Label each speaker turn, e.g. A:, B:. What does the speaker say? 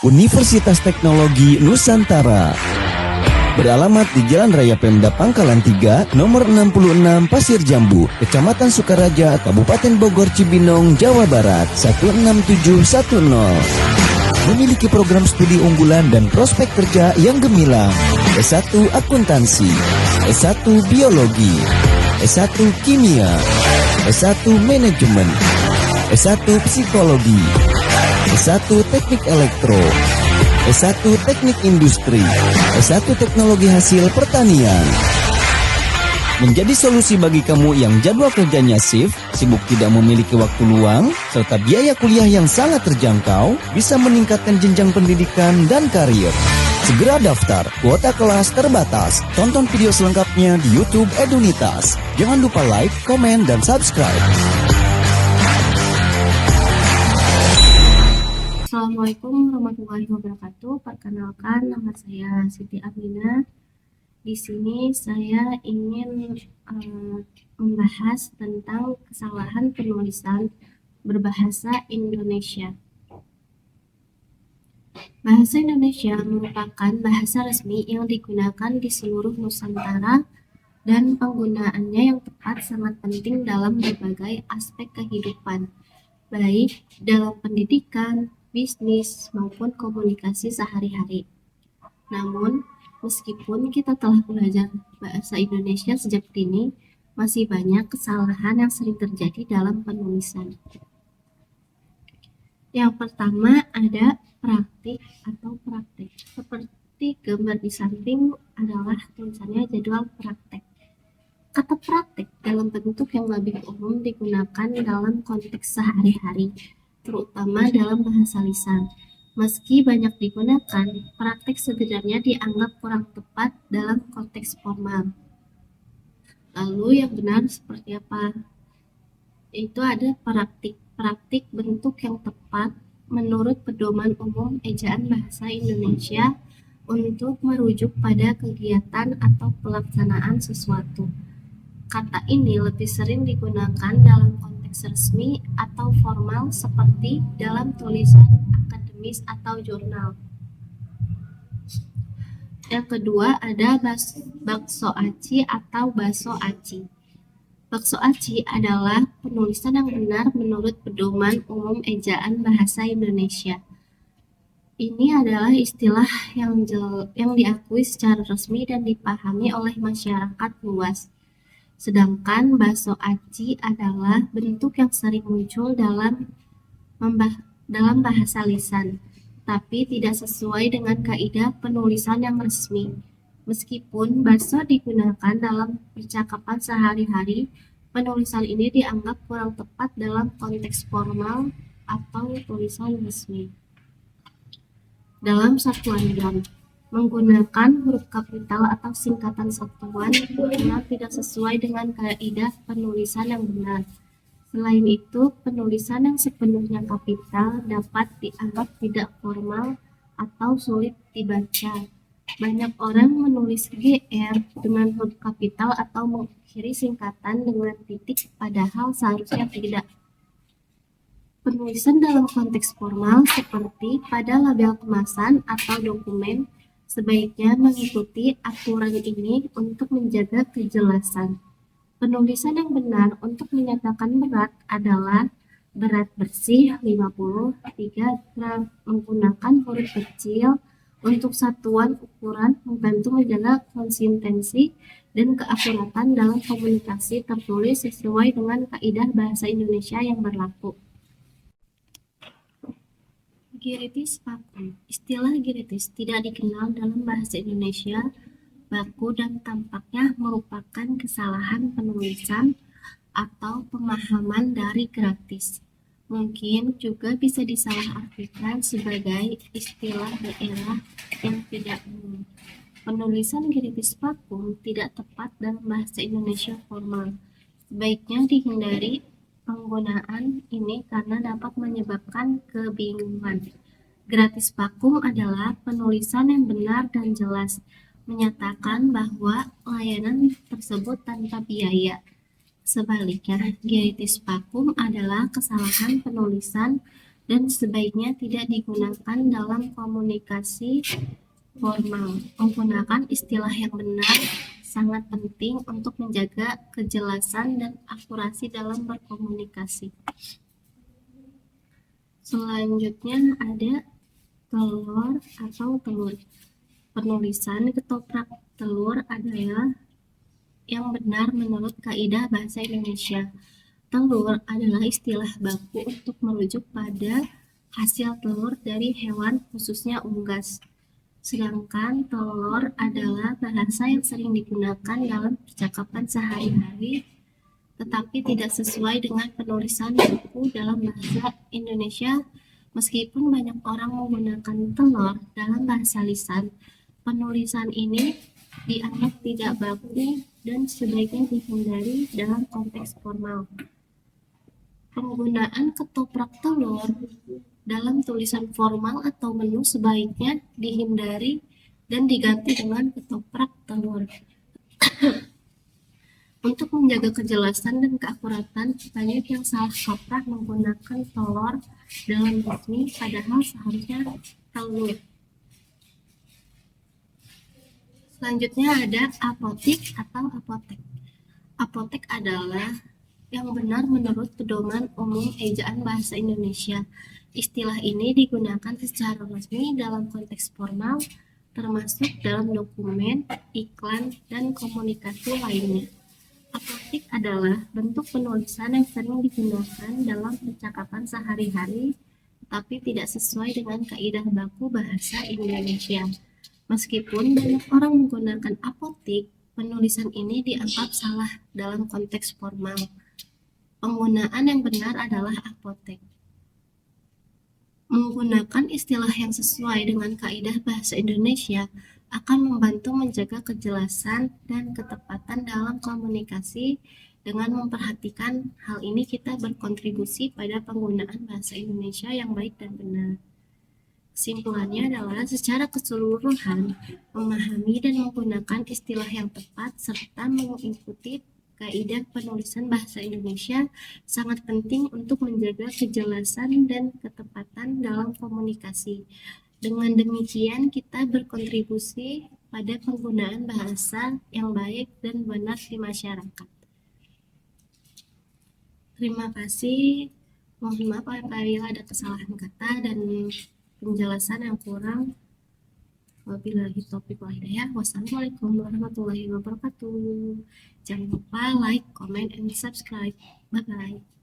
A: Universitas Teknologi Nusantara. Beralamat di Jalan Raya Pemda Pangkalan 3, nomor 66 Pasir Jambu, Kecamatan Sukaraja, Kabupaten Bogor, Cibinong, Jawa Barat, 16710. Memiliki program studi unggulan dan prospek kerja yang gemilang. S1 Akuntansi, S1 Biologi, S1 Kimia, S1 Manajemen, S1 Psikologi, S1 Teknik Elektro, S1 Teknik Industri, S1 Teknologi Hasil Pertanian. Menjadi solusi bagi kamu yang jadwal kerjanya shift, sibuk tidak memiliki waktu luang, serta biaya kuliah yang sangat terjangkau, bisa meningkatkan jenjang pendidikan dan karir. Segera daftar, kuota kelas terbatas. Tonton video selengkapnya di YouTube Edunitas. Jangan lupa like, komen, dan subscribe.
B: Assalamualaikum warahmatullahi wabarakatuh. Perkenalkan, nama saya Siti Aminah. Di sini saya ingin membahas tentang kesalahan penulisan berbahasa Indonesia. Bahasa Indonesia merupakan bahasa resmi yang digunakan di seluruh Nusantara dan penggunaannya yang tepat sangat penting dalam berbagai aspek kehidupan, baik dalam pendidikan, bisnis, maupun komunikasi sehari-hari. Namun, meskipun kita telah belajar bahasa Indonesia sejak dini, masih banyak kesalahan yang sering terjadi dalam penulisan. Yang pertama ada praktik atau praktek. Seperti gambar di samping adalah tulisannya jadwal praktek. Kata praktek dalam bentuk yang lebih umum digunakan dalam konteks sehari-hari, terutama dalam bahasa lisan. Meski banyak digunakan, praktek sebenarnya dianggap kurang tepat dalam konteks formal. Lalu yang benar seperti apa? Itu ada praktik. Praktik bentuk yang tepat menurut pedoman umum ejaan bahasa Indonesia untuk merujuk pada kegiatan atau pelaksanaan sesuatu. Kata ini lebih sering digunakan dalam konteks resmi atau formal seperti dalam tulisan akademis atau jurnal. Yang kedua ada bakso aci atau baso aci. Bakso aci adalah penulisan yang benar menurut pedoman umum ejaan bahasa Indonesia. Ini adalah istilah yang diakui secara resmi dan dipahami oleh masyarakat luas. Sedangkan baso aci adalah bentuk yang sering muncul dalam bahasa lisan, tapi tidak sesuai dengan kaidah penulisan yang resmi. Meskipun baso digunakan dalam percakapan sehari-hari, penulisan ini dianggap kurang tepat dalam konteks formal atau tulisan resmi. Dalam satuan gram, menggunakan huruf kapital atau singkatan satuan karena tidak sesuai dengan kaidah penulisan yang benar. Selain itu, penulisan yang sepenuhnya kapital dapat dianggap tidak formal atau sulit dibaca. Banyak orang menulis GR dengan huruf kapital atau mengakhiri singkatan dengan titik, padahal seharusnya tidak. Penulisan dalam konteks formal seperti pada label kemasan atau dokumen sebaiknya mengikuti aturan ini untuk menjaga kejelasan. Penulisan yang benar untuk menyatakan berat adalah berat bersih 53 gram, menggunakan huruf kecil untuk satuan ukuran membantu menjaga konsistensi dan keakuratan dalam komunikasi tertulis sesuai dengan kaidah bahasa Indonesia yang berlaku. Giritis baku. Istilah giritis tidak dikenal dalam bahasa Indonesia baku dan tampaknya merupakan kesalahan penulisan atau pemahaman dari gratis. Mungkin juga bisa disalahartikan sebagai istilah daerah yang tidak umum. Penulisan giritis baku tidak tepat dalam bahasa Indonesia formal. Sebaiknya dihindari penggunaan ini karena dapat menyebabkan kebingungan. Gratis vakum adalah penulisan yang benar dan jelas, menyatakan bahwa layanan tersebut tanpa biaya. Sebaliknya, gratis vakum adalah kesalahan penulisan dan sebaiknya tidak digunakan dalam komunikasi formal. Menggunakan istilah yang benar sangat penting untuk menjaga kejelasan dan akurasi dalam berkomunikasi. Selanjutnya ada telur atau telur. Penulisan ketoprak telur adalah yang benar menurut kaidah bahasa Indonesia. Telur adalah istilah baku untuk merujuk pada hasil telur dari hewan, khususnya unggas. Sedangkan telur adalah bahasa yang sering digunakan dalam percakapan sehari-hari, tetapi tidak sesuai dengan penulisan baku dalam bahasa Indonesia. Meskipun banyak orang menggunakan telur dalam bahasa lisan, penulisan ini dianggap tidak baku dan sebaiknya dihindari dalam konteks formal. Penggunaan ketoprak telur dalam tulisan formal atau menu sebaiknya dihindari dan diganti dengan ketoprak telur. Untuk menjaga kejelasan dan keakuratan, banyak yang salah kaprah menggunakan telur dalam resmi, padahal seharusnya telur. Selanjutnya ada apotik atau apotek. Apotek adalah yang benar menurut pedoman umum ejaan bahasa Indonesia. Istilah ini digunakan secara resmi dalam konteks formal, termasuk dalam dokumen, iklan, dan komunikasi lainnya. Apotik adalah bentuk penulisan yang sering digunakan dalam percakapan sehari-hari, tetapi tidak sesuai dengan kaidah baku bahasa Indonesia. Meskipun banyak orang menggunakan apotik, penulisan ini dianggap salah dalam konteks formal. Penggunaan yang benar adalah apotek. Menggunakan istilah yang sesuai dengan kaidah bahasa Indonesia akan membantu menjaga kejelasan dan ketepatan dalam komunikasi. Dengan memperhatikan hal ini, kita berkontribusi pada penggunaan bahasa Indonesia yang baik dan benar. Kesimpulannya adalah secara keseluruhan, memahami dan menggunakan istilah yang tepat serta mengikuti kaidah penulisan bahasa Indonesia sangat penting untuk menjaga kejelasan dan ketepatan dalam komunikasi. Dengan demikian, kita berkontribusi pada penggunaan bahasa yang baik dan benar di masyarakat. Terima kasih. Mohon maaf apabila ada kesalahan kata dan penjelasan yang kurang. Wabillahi taufiq wal hidayah. Wassalamualaikum warahmatullahi wabarakatuh. Jangan lupa like, comment, and subscribe. Bye-bye.